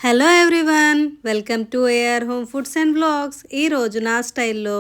Hello everyone, welcome to AR home foods and vlogs. ఈరోజు నా స్టైల్లో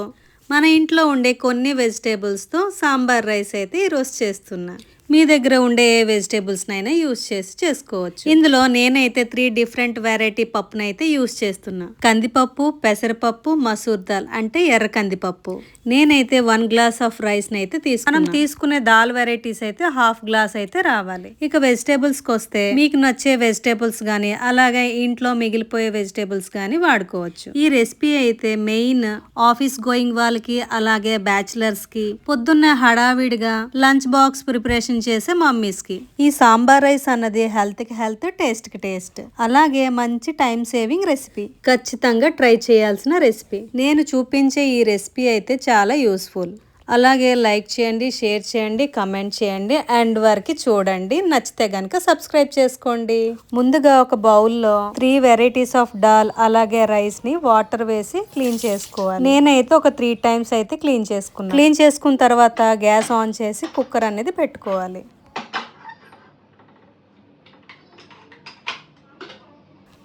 మన ఇంట్లో ఉండే కొన్ని వెజిటేబుల్స్తో సాంబార్ రైస్ అయితే ఈరోజు చేస్తున్నా. మీ దగ్గర ఉండే ఏ వెజిటేబుల్స్నైనా యూస్ చేసి చేసుకోవచ్చు. ఇందులో నేనైతే 3 డిఫరెంట్ వెరైటీ పప్పునైతే యూస్ చేస్తున్నా. కందిపప్పు, పెసరపప్పు, మసూర్ దాల్ అంటే ఎర్ర కందిపప్పు. నేనైతే 1 గ్లాస్ ఆఫ్ రైస్ అయితే తీసుకున్నా. మనం తీసుకునే దాల్ వెరైటీస్ అయితే 1/2 గ్లాస్ అయితే రావాలి. ఇక వెజిటేబుల్స్ కి వస్తే మీకు నచ్చే వెజిటేబుల్స్ గానీ అలాగే ఇంట్లో మిగిలిపోయే వెజిటేబుల్స్ గానీ వాడుకోవచ్చు. ఈ రెసిపీ అయితే మెయిన్ ఆఫీస్ గోయింగ్ వాళ్ళకి అలాగే బ్యాచిలర్స్ కి పొద్దున్న హడావిడిగా లంచ్ బాక్స్ ప్రిపరేషన్ చేసే మమ్మీస్ కి ఈ సాంబార్ రైస్ అన్నది హెల్త్ కి హెల్త్, టేస్ట్ కి టేస్ట్, అలాగే మంచి టైం సేవింగ్ రెసిపీ. ఖచ్చితంగా ట్రై చేయాల్సిన రెసిపీ. నేను చూపించే ఈ రెసిపీ అయితే చాలా యూస్ఫుల్. అలాగే లైక్ చేయండి, షేర్ చేయండి, కమెంట్ చేయండి, అండ్ వరకు చూడండి. నచ్చితే గనక సబ్స్క్రైబ్ చేసుకోండి. ముందుగా ఒక బౌల్లో 3 వెరైటీస్ ఆఫ్ దాల్ అలాగే రైస్ ని వాటర్ వేసి క్లీన్ చేసుకోవాలి. నేనైతే ఒక 3 టైమ్స్ అయితే క్లీన్ చేసుకున్నాను. క్లీన్ చేసుకున్న తర్వాత గ్యాస్ ఆన్ చేసి కుక్కర్ అనేది పెట్టుకోవాలి.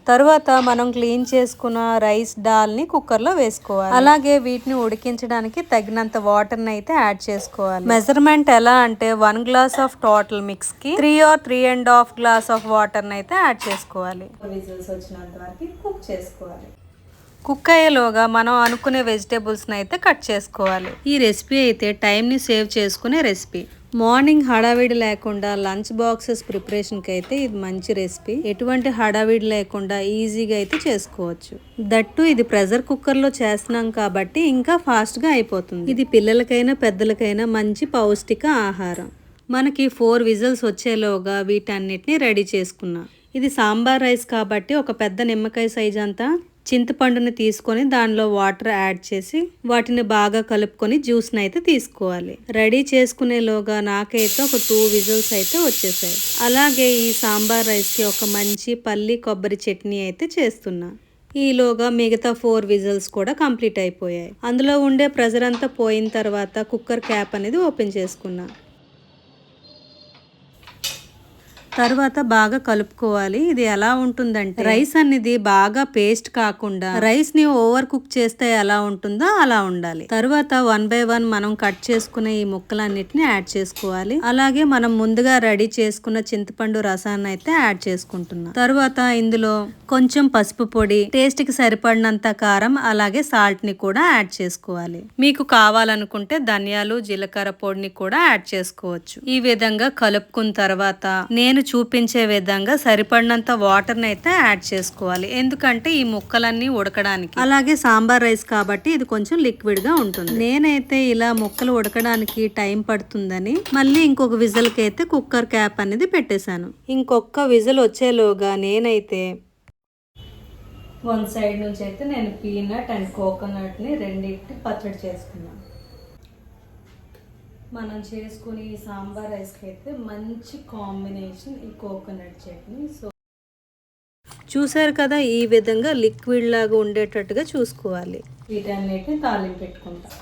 తర్వాత మనం క్లీన్ చేసుకున్న రైస్ దాల్ని కుక్కర్లో వేసుకోవాలి. అలాగే వీటిని ఉడికించడానికి తగినంత వాటర్ని అయితే యాడ్ చేసుకోవాలి. మెజర్మెంట్ ఎలా అంటే 1 గ్లాస్ ఆఫ్ టోటల్ మిక్స్ కి 3 or 3.5 గ్లాస్ ఆఫ్ వాటర్ని అయితే యాడ్ చేసుకోవాలి. విజిల్స్ వచ్చినంత వరకు కుక్ చేసుకోవాలి. కుక్ అయ్యేలోగా మనం అనుకునే వెజిటేబుల్స్ని అయితే కట్ చేసుకోవాలి. ఈ రెసిపీ అయితే టైంని సేవ్ చేసుకునే రెసిపీ. మార్నింగ్ హడావిడి లేకుండా లంచ్ బాక్సెస్ ప్రిపరేషన్కి అయితే ఇది మంచి రెసిపీ. ఎటువంటి హడావిడి లేకుండా ఈజీగా అయితే చేసుకోవచ్చు. దట్టు ఇది ప్రెషర్ కుక్కర్లో చేస్తున్నాం కాబట్టి ఇంకా ఫాస్ట్గా అయిపోతుంది. ఇది పిల్లలకైనా పెద్దలకైనా మంచి పౌష్టిక ఆహారం. మనకి 4 విజిల్స్ వచ్చేలోగా వీటన్నిటిని రెడీ చేసుకున్నాం. ఇది సాంబార్ రైస్ కాబట్టి ఒక పెద్ద నిమ్మకాయ సైజ్ అంతా చింతపండుని తీసుకొని దానిలో వాటర్ యాడ్ చేసి వాటిని బాగా కలుపుకొని జ్యూస్ని అయితే తీసుకోవాలి. రెడీ చేసుకునేలోగా నాకైతే ఒక 2 విజిల్స్ అయితే వచ్చేసాయి. అలాగే ఈ సాంబార్ రైస్కి ఒక మంచి పల్లి కొబ్బరి చట్నీ అయితే చేస్తున్నా. ఈలోగా మిగతా 4 విజిల్స్ కూడా కంప్లీట్ అయిపోయాయి. అందులో ఉండే ప్రెషర్ అంతా పోయిన తర్వాత కుక్కర్ క్యాప్ అనేది ఓపెన్ చేసుకున్నా. తర్వాత బాగా కలుపుకోవాలి. ఇది ఎలా ఉంటుందంటే రైస్ అనేది బాగా పేస్ట్ కాకుండా రైస్ ని ఓవర్ కుక్ చేస్తే ఎలా ఉంటుందో అలా ఉండాలి. తర్వాత 1 by 1 మనం కట్ చేసుకునే ఈ ముక్కలన్నిటిని యాడ్ చేసుకోవాలి. అలాగే మనం ముందుగా రెడీ చేసుకున్న చింతపండు రసాన్ని అయితే యాడ్ చేసుకుంటున్నాం. తర్వాత ఇందులో కొంచెం పసుపు పొడి, టేస్ట్ కి సరిపడినంత కారం, అలాగే సాల్ట్ ని కూడా యాడ్ చేసుకోవాలి. మీకు కావాలనుకుంటే ధనియాలు, జీలకర్ర పొడిని కూడా యాడ్ చేసుకోవచ్చు. ఈ విధంగా కలుపుకున్న తర్వాత నేను చూపించే విధంగా సరిపడినంత వాటర్ ని అయితే యాడ్ చేసుకోవాలి. ఎందుకంటే ఈ ముక్కలన్నీ ఉడకడానికి, అలాగే సాంబార్ రైస్ కాబట్టి ఇది కొంచెం లిక్విడ్ గా ఉంటుంది. నేనైతే ఇలా ముక్కలు ఉడకడానికి టైం పడుతుందని మళ్ళీ ఇంకొక విజిల్ కి అయితే కుక్కర్ క్యాప్ అనేది పెట్టేశాను. ఇంకొక విజిల్ వచ్చేలోగా నేనైతే 1 సైడ్ నుంచి అయితే నేను పీనట్ అండ్ కోకోనట్ ని రెండింటిని పచ్చడి చేసుకున్నాను. మనం చేసుకుని ఈ సాంబార్ రైస్కి అయితే మంచి కాంబినేషన్ ఈ కోకోనట్ చట్నీ. సో చూసారు కదా, ఈ విధంగా లిక్విడ్ లాగా ఉండేటట్టుగా చూసుకోవాలి. వీటన్నిటిని తాలింపు పెట్టుకుంటాం.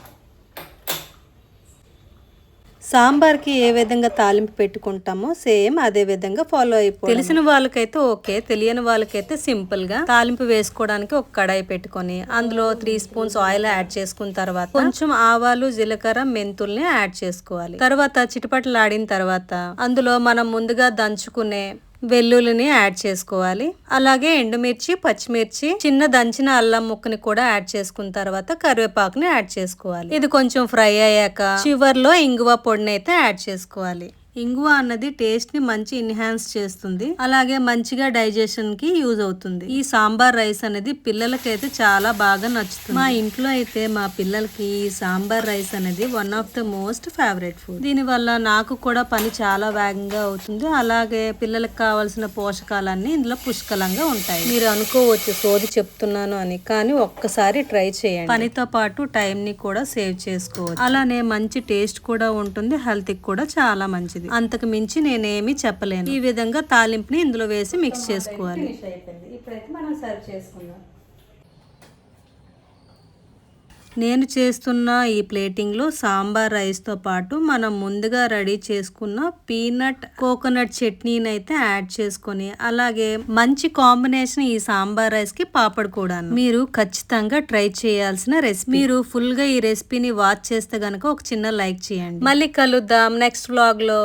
సాంబార్కి ఏ విధంగా తాలింపు పెట్టుకుంటామో సేమ్ అదే విధంగా ఫాలో అయిపోయి. తెలిసిన వాళ్ళకైతే ఓకే, తెలియని వాళ్ళకైతే సింపుల్ గా తాలింపు వేసుకోవడానికి ఒక కడాయి పెట్టుకొని అందులో 3 స్పూన్స్ ఆయిల్ యాడ్ చేసుకున్న తర్వాత కొంచెం ఆవాలు, జీలకర్ర, మెంతుల్ని యాడ్ చేసుకోవాలి. తర్వాత చిటపటలాడిన తర్వాత అందులో మనం ముందుగా దంచుకునే వెల్లుల్లిని యాడ్ చేసుకోవాలి. అలాగే ఎండుమిర్చి, పచ్చిమిర్చి, చిన్న దంచిన అల్లం ముక్కని కూడా యాడ్ చేసుకున్న తర్వాత కరివేపాకుని యాడ్ చేసుకోవాలి. ఇది కొంచెం ఫ్రై అయ్యాక చివర్లో ఇంగువ పొడిని అయితే యాడ్ చేసుకోవాలి. ఇంగువ అన్నది టేస్ట్ ని మంచి ఎన్హాన్స్ చేస్తుంది. అలాగే మంచిగా డైజెషన్ కి యూజ్ అవుతుంది. ఈ సాంబార్ రైస్ అనేది పిల్లలకైతే చాలా బాగా నచ్చుతుంది. మా ఇంట్లో అయితే మా పిల్లలకి ఈ సాంబార్ రైస్ అనేది one of the most favourite food. దీని వల్ల నాకు కూడా పని చాలా వేగంగా అవుతుంది. అలాగే పిల్లలకు కావాల్సిన పోషకాలన్నీ ఇందులో పుష్కలంగా ఉంటాయి. మీరు అనుకోవచ్చు సోది చెప్తున్నాను అని, కానీ ఒక్కసారి ట్రై చేయండి. పనితో పాటు టైం ని కూడా సేవ్ చేసుకోవచ్చు. అలానే మంచి టేస్ట్ కూడా ఉంటుంది. హెల్త్ కి కూడా చాలా మంచిది. అంతకు మించి నేనేమి చెప్పలేను. ఈ విధంగా తాలింపుని ఇందులో వేసి మిక్స్ చేసుకోవాలి. ఇప్పుడైతే మనం సర్వ్ చేసుకుందాం. నేను చేస్తున్న ఈ ప్లేటింగ్లో సాంబార్ రైస్తో పాటు మనం ముందుగా రెడీ చేసుకున్న పీనట్ కోకోనట్ చట్నీని అయితే యాడ్ చేసుకొని, అలాగే మంచి కాంబినేషన్ ఈ సాంబార్ రైస్కి పాపడ్ కూడా. మీరు ఖచ్చితంగా ట్రై చేయాల్సిన రెసిపీ. మీరు ఫుల్గా ఈ రెసిపీని వాచ్ చేస్తే గనక ఒక చిన్న లైక్ చేయండి. మళ్ళీ కలుద్దాం నెక్స్ట్ వ్లాగ్లో.